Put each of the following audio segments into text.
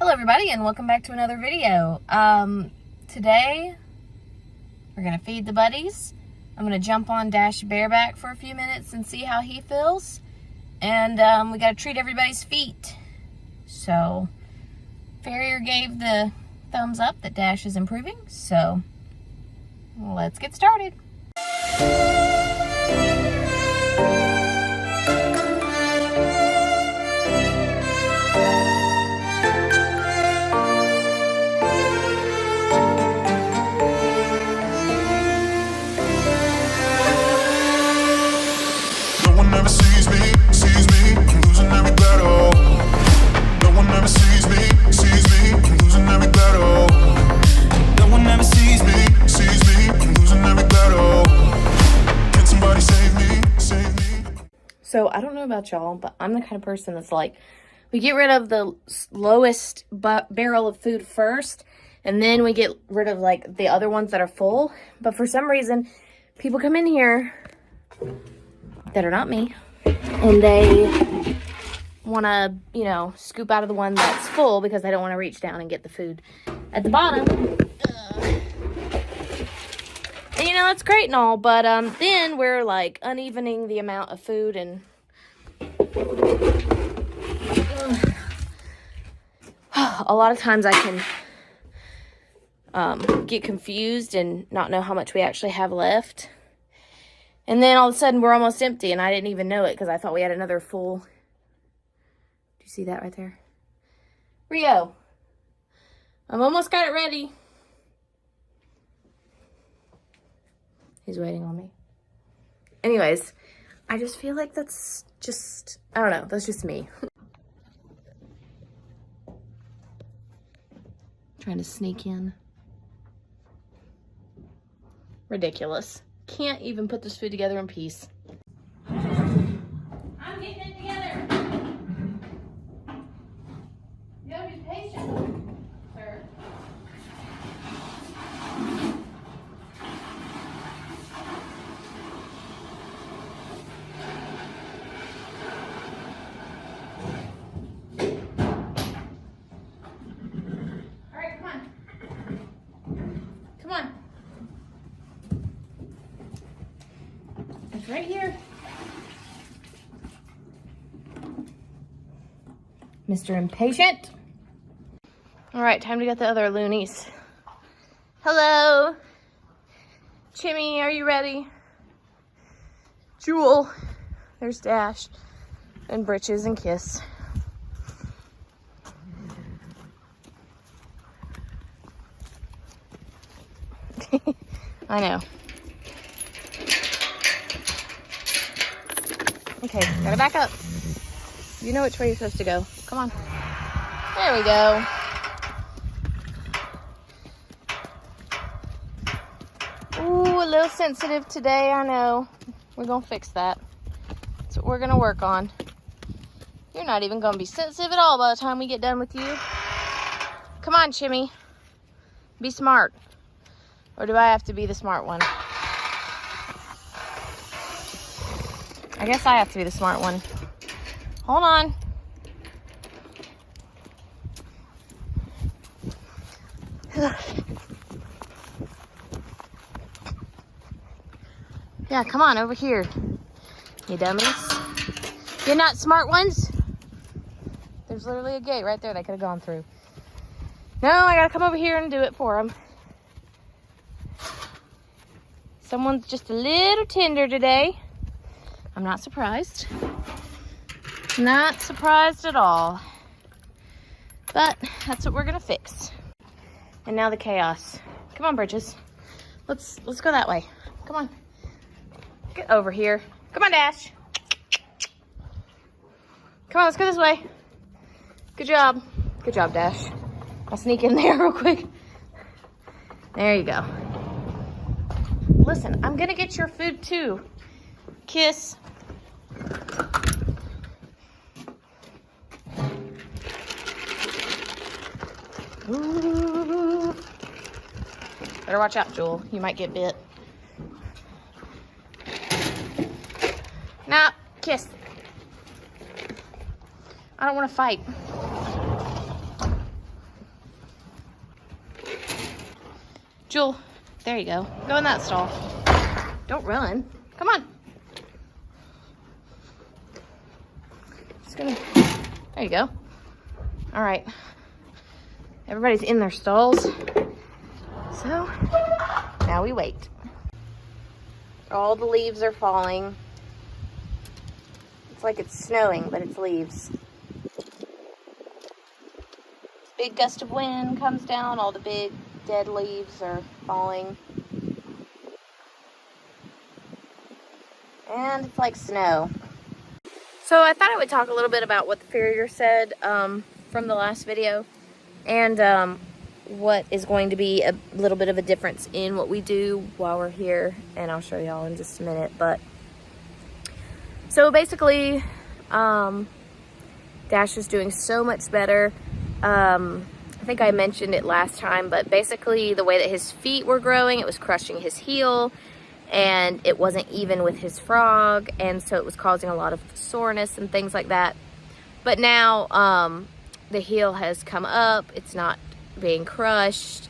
Hello everybody and welcome back to another video. Today we're gonna feed the buddies. I'm gonna jump on Dash bareback for a few minutes and see how he feels. And we gotta treat everybody's feet. So Farrier gave the thumbs up that Dash is improving, so let's get started. So I don't know about y'all, but I'm the kind of person that's like, we get rid of the lowest barrel of food first, and then we get rid of like the other ones that are full. But for some reason, people come in here that are not me, and they want to, you know, scoop out of the one that's full because they don't want to reach down and get the food at the bottom. And, you know, that's great and all, but then we're like unevening the amount of food, and a lot of times I can get confused and not know how much we actually have left. And then all of a sudden we're almost empty, and I didn't even know it because I thought we had another full. Do you see that right there? Rio, I'm almost got it ready. He's waiting on me. Anyways, I just feel like that's just, I don't know, that's just me. Trying to sneak in. Ridiculous. Can't even put this food together in peace. I'm getting it together. You gotta be patient, sir. Right here. Mr. Impatient. All right, time to get the other loonies. Hello. Chimmy, are you ready? Jewel. There's Dash. And Britches and Kiss. I know. Okay, gotta back up. You know which way you're supposed to go. Come on. There we go. Ooh, a little sensitive today, I know. We're gonna fix that. That's what we're gonna work on. You're not even gonna be sensitive at all by the time we get done with you. Come on, Chimmy. Be smart. Or do I have to be the smart one? I guess I have to be the smart one. Hold on. Yeah, come on over here, you dummies. You're not smart ones? There's literally a gate right there they could have gone through. No, I gotta come over here and do it for them. Someone's just a little tender today. I'm not surprised. Not surprised at all. But that's what we're gonna fix. And now the chaos. Come on, Bridges. Let's go that way. Come on. Get over here. Come on, Dash. Come on, let's go this way. Good job. Good job, Dash. I'll sneak in there real quick. There you go. Listen, I'm gonna get your food too. Kiss. Ooh. Better watch out, Jewel. You might get bit. Nah, kiss. I don't want to fight. Jewel, there you go. Go in that stall. Don't run. Come on. Just gonna, there you go. All right. Everybody's in their stalls. So now we wait. All the leaves are falling. It's like it's snowing, but it's leaves. Big gust of wind comes down, all the big dead leaves are falling. And it's like snow. So I thought I would talk a little bit about what the farrier said from the last video, and what is going to be a little bit of a difference in what we do while we're here, and I'll show y'all in just a minute. But so basically, Dash is doing so much better. I think I mentioned it last time, but basically the way that his feet were growing, it was crushing his heel, and it wasn't even with his frog, and so it was causing a lot of soreness and things like that. But now the heel has come up, it's not being crushed,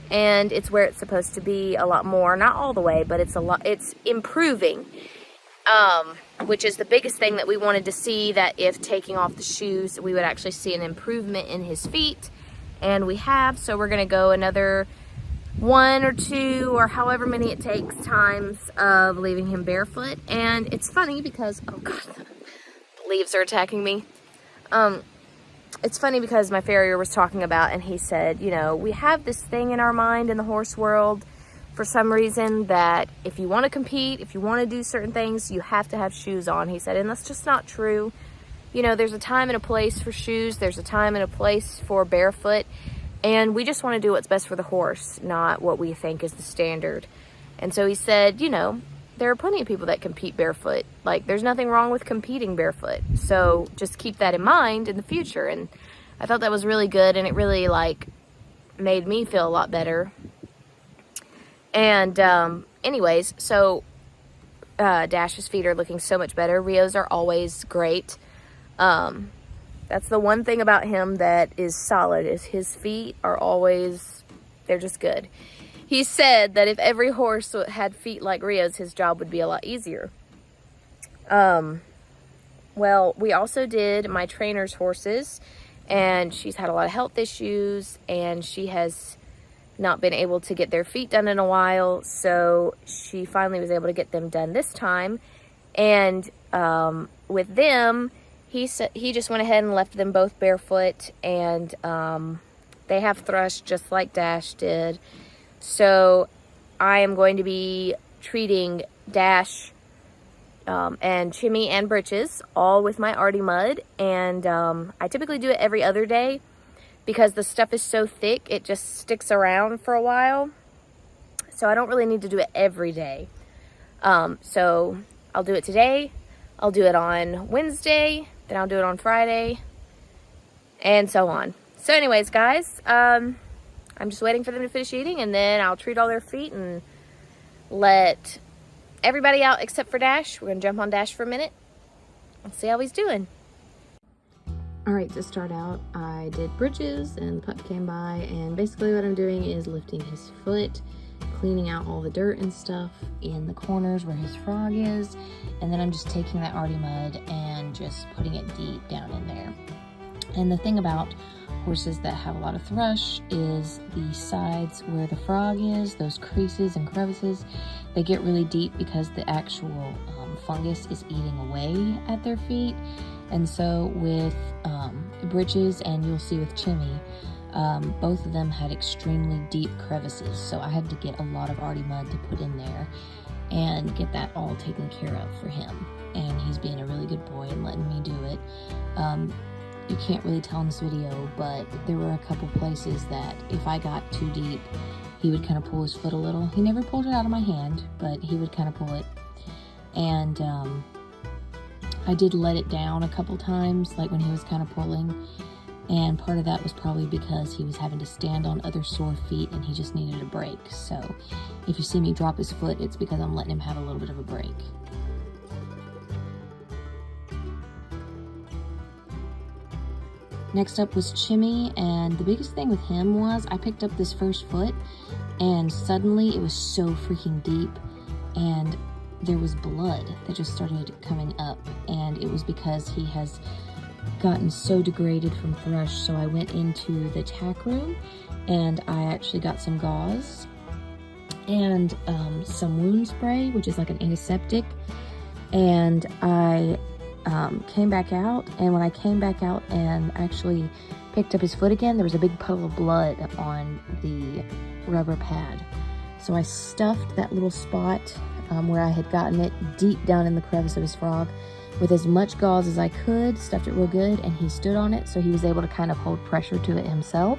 and it's where it's supposed to be a lot more. Not all the way, but it's improving, which is the biggest thing that we wanted to see, that if taking off the shoes we would actually see an improvement in his feet, and we have. So we're gonna go another 1 or 2 or however many it takes times of leaving him barefoot. And it's funny because, oh god, the leaves are attacking me. It's funny because my farrier was talking about, and he said, you know, we have this thing in our mind in the horse world for some reason that if you want to compete, if you want to do certain things, you have to have shoes on. He said, and that's just not true. You know, there's a time and a place for shoes. There's a time and a place for barefoot. And we just want to do what's best for the horse, not what we think is the standard. And so he said, you know, there are plenty of people that compete barefoot. Like, there's nothing wrong with competing barefoot. So just keep that in mind in the future. And I thought that was really good, and it really, like, made me feel a lot better. And anyways, so Dash's feet are looking so much better. Rio's are always great. That's the one thing about him that is solid, is his feet are always, they're just good. He said that if every horse had feet like Rio's, his job would be a lot easier. Well, we also did my trainer's horses, and she's had a lot of health issues, and she has not been able to get their feet done in a while, so she finally was able to get them done this time. And with them, he just went ahead and left them both barefoot, and they have thrush just like Dash did. So I am going to be treating Dash and Chimmy and Britches all with my Artie Mud, and I typically do it every other day because the stuff is so thick, it just sticks around for a while. So I don't really need to do it every day. So I'll do it today, I'll do it on Wednesday, then I'll do it on Friday, and so on. So anyways, guys, I'm just waiting for them to finish eating, and then I'll treat all their feet and let everybody out except for Dash. We're gonna jump on Dash for a minute and see how he's doing. All right, to start out, I did Britches, and the pup came by, and basically what I'm doing is lifting his foot, cleaning out all the dirt and stuff in the corners where his frog is, and then I'm just taking that Artie Mud and just putting it deep down in there. And the thing about horses that have a lot of thrush is the sides where the frog is, those creases and crevices, they get really deep because the actual fungus is eating away at their feet. And so with Britches, and you'll see with Chimmy, both of them had extremely deep crevices, so I had to get a lot of Artie Mud to put in there and get that all taken care of for him. And he's being a really good boy and letting me do it. You can't really tell in this video, but there were a couple places that if I got too deep, he would kind of pull his foot a little. He never pulled it out of my hand, but he would kind of pull it. And I did let it down a couple times, like when he was kind of pulling. And part of that was probably because he was having to stand on other sore feet and he just needed a break. So if you see me drop his foot, it's because I'm letting him have a little bit of a break. Next up was Chimmy, and the biggest thing with him was I picked up this first foot, and suddenly it was so freaking deep, and there was blood that just started coming up, and it was because he has gotten so degraded from thrush. So I went into the tack room, and I actually got some gauze and some wound spray, which is like an antiseptic, and I came back out, and when I came back out and actually picked up his foot again, there was a big puddle of blood on the rubber pad. So I stuffed that little spot where I had gotten it deep down in the crevice of his frog with as much gauze as I could, stuffed it real good, and he stood on it, so he was able to kind of hold pressure to it himself.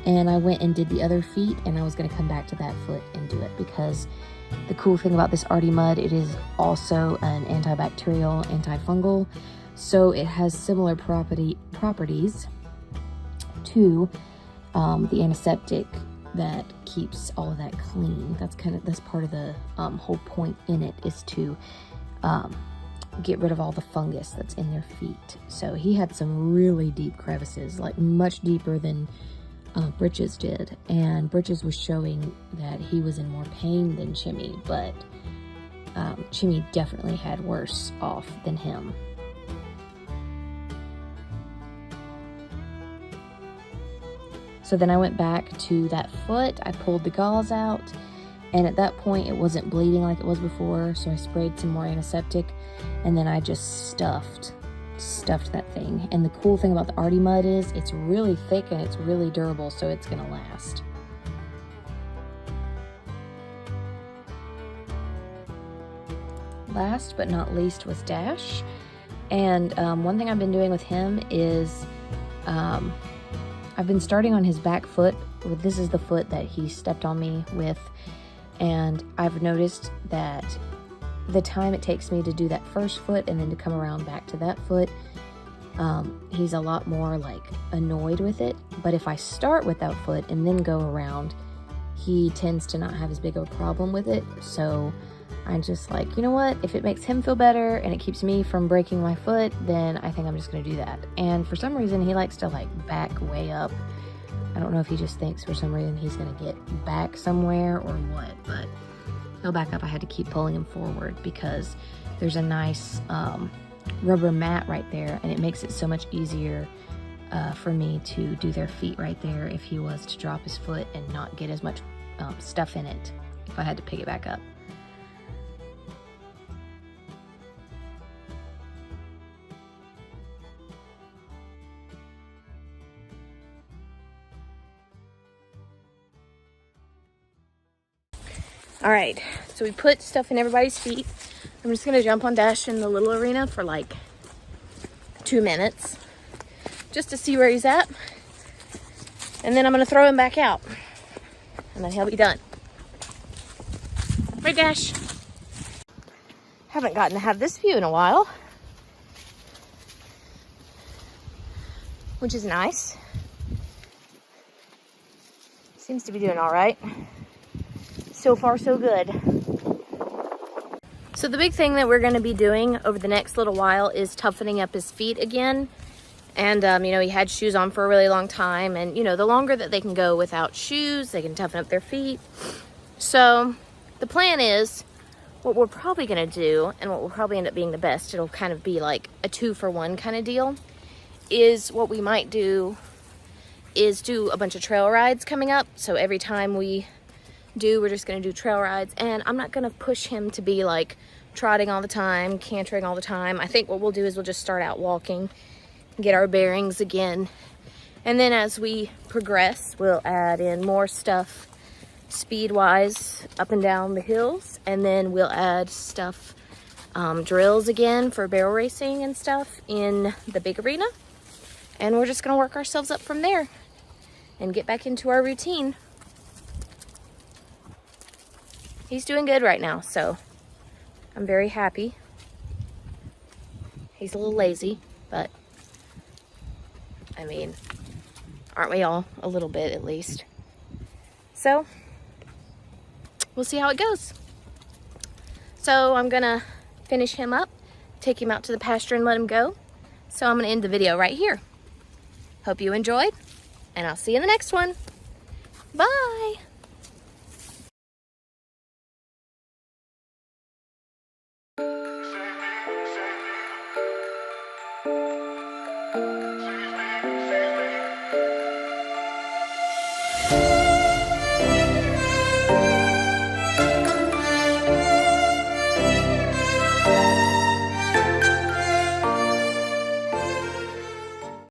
And I went and did the other feet, and I was going to come back to that foot and do it, because the cool thing about this Artie Mud, it is also an antibacterial, antifungal, so it has similar properties to the antiseptic that keeps all of that clean. That's part of the whole point in it, is to get rid of all the fungus that's in their feet. So he had some really deep crevices, like much deeper than Britches did, and Britches was showing that he was in more pain than Chimmy, but Chimmy definitely had worse off than him. So then I went back to that foot, I pulled the gauze out, and at that point it wasn't bleeding like it was before, so I sprayed some more antiseptic, and then I just stuffed that thing. And the cool thing about the Artie Mud is it's really thick and it's really durable, so it's gonna last. Last but not least was Dash, and one thing I've been doing with him is I've been starting on his back foot. This is the foot that he stepped on me with, and I've noticed that the time it takes me to do that first foot and then to come around back to that foot, he's a lot more like annoyed with it. But if I start with that foot and then go around, he tends to not have as big of a problem with it. So I'm just like, you know what, if it makes him feel better and it keeps me from breaking my foot, then I think I'm just gonna do that. And for some reason he likes to like back way up. I don't know if he just thinks for some reason he's gonna get back somewhere or what, but he'll back up. I had to keep pulling him forward because there's a nice rubber mat right there, and it makes it so much easier for me to do their feet right there if he was to drop his foot and not get as much stuff in it if I had to pick it back up. All right, so we put stuff in everybody's feet. I'm just gonna jump on Dash in the little arena for like 2 minutes just to see where he's at. And then I'm gonna throw him back out and then he'll be done. Right, Dash? Haven't gotten to have this view in a while, which is nice. Seems to be doing all right. So far, so good. So the big thing that we're gonna be doing over the next little while is toughening up his feet again. And, you know, he had shoes on for a really long time. And, you know, the longer that they can go without shoes, they can toughen up their feet. So the plan is, what we're probably gonna do, and what will probably end up being the best, it'll kind of be like a 2-for-1 kind of deal, is what we might do is do a bunch of trail rides coming up. So every time we're just gonna do trail rides, and I'm not gonna push him to be like trotting all the time, cantering all the time. I think what we'll do is we'll just start out walking, get our bearings again, and then as we progress, we'll add in more stuff speed-wise up and down the hills, and then we'll add stuff, drills again for barrel racing and stuff in the big arena, and we're just gonna work ourselves up from there and get back into our routine. He's doing good right now, so I'm very happy. He's a little lazy, but I mean, aren't we all a little bit at least? So we'll see how it goes. So I'm gonna finish him up, take him out to the pasture and let him go. So I'm gonna end the video right here. Hope you enjoyed, and I'll see you in the next one. Bye.